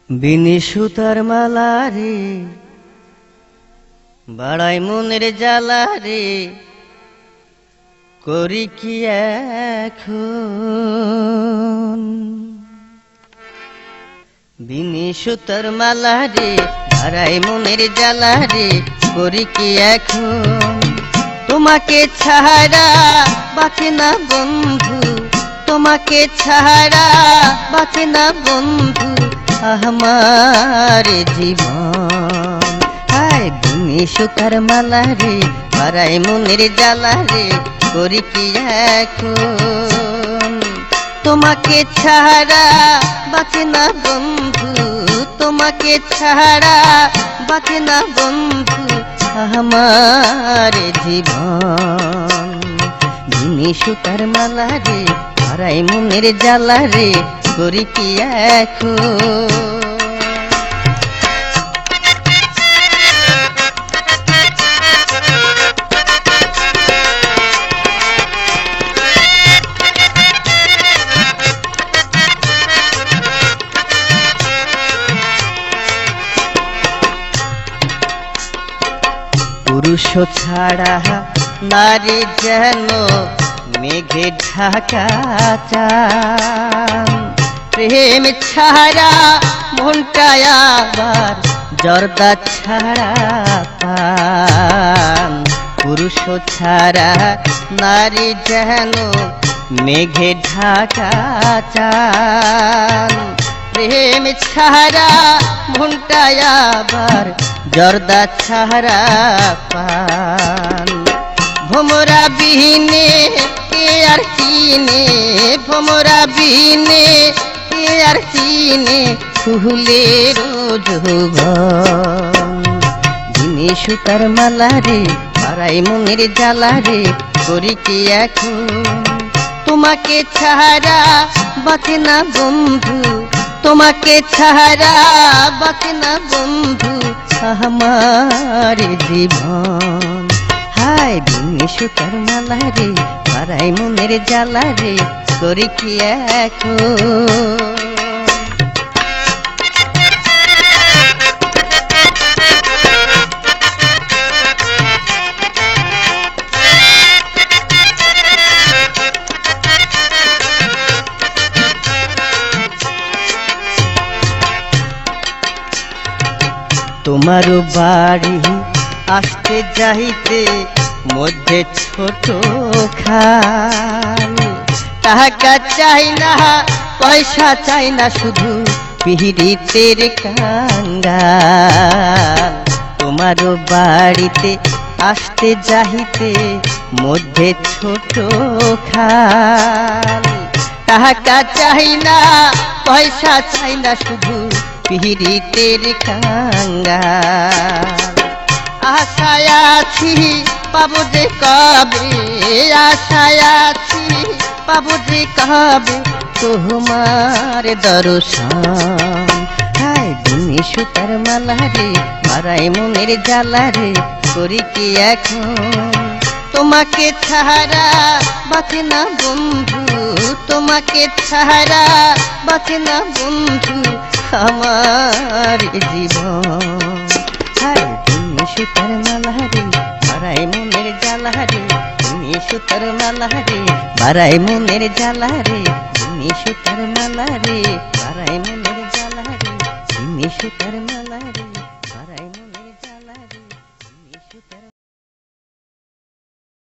বিনি সুতার মালা রে বাড়াই মনের জ্বালা রে করি কি এখন। বিনি সুতার মালা রে বাড়াই মনের জ্বালা রে করি কি এখন। তোমাকে ছাড়া বাঁচে না বন্ধু, তোমাকে ছাড়া বাঁচে না বন্ধু আমার জীবন। হায় বিনি সুতার মালা রে বাড়াই মনের জ্বালা রে করি কি এখন। তোমাকে ছাড়া বাঁচে না বন্ধু, তোমাকে ছাড়া বাঁচে না বন্ধু আমার জীবন। বিনি সুতার মালা রে বাড়াই মনের জ্বালা রে করি কি এখন। পুরুষ ছাড়া নারী যেন মেঘে ঢাকা চাঁদ, প্রেম ছাড়া মনটা আবার জর্দা ছাড়া পান। পুরুষ ছাড়া নারী যেন মেঘে ঢাকা চাঁদ, প্রেম ছাড়া মনটা আবার জর্দা ছাড়া পান। ভোমরা বিহীনে কে আর চিনে, ভোমরা বিহীনে কে আর চিনে ফুলের যৌবন। বিনি সুতার মালা রে বাড়াই মনের জ্বালা রে করি কি এখন। তোমাকে ছাড়া বাঁচে না বন্ধু, তোমাকে ছাড়া বাঁচে না বন্ধু আমার জীবন। হায় বিনি সুতার মালা রে বাড়াই মনের জ্বালা রে করি কি এখন। তোমার বাড়ি আসতে যাইতে মধ্যে ছোট খাল, টাকা চাই না পয়সা চাই না শুধু পিহিতের কাঙ্গাল। তোমার বাড়িতে আসতে যাইতে মধ্যে ছোট খাল, টাকা চাই না পয়সা চাই না শুধু পিহিতের কাঙ্গাল। আশায় আছি পাবো যে কবে, আশায় আছি পাবো যে কবে তোমার দর্শন। হায় বিনি সুতার মালা রে বাড়াই মনের জ্বালা রে করি কি এখন। তোমাকে ছাড়া বাঁচে না বন্ধু, তোমাকে ছাড়া বাঁচে না বন্ধু আমার জীবন। হায় বিনি সুতার মালা রে বাড়াই মনের জ্বালা রে, বিনি সুতার মালা রে বাড়াই মনের জ্বালা রে, বিনি সুতার মালা রে বাড়াই মনের জ্বালা রে, বিনি সুতার মালা রে।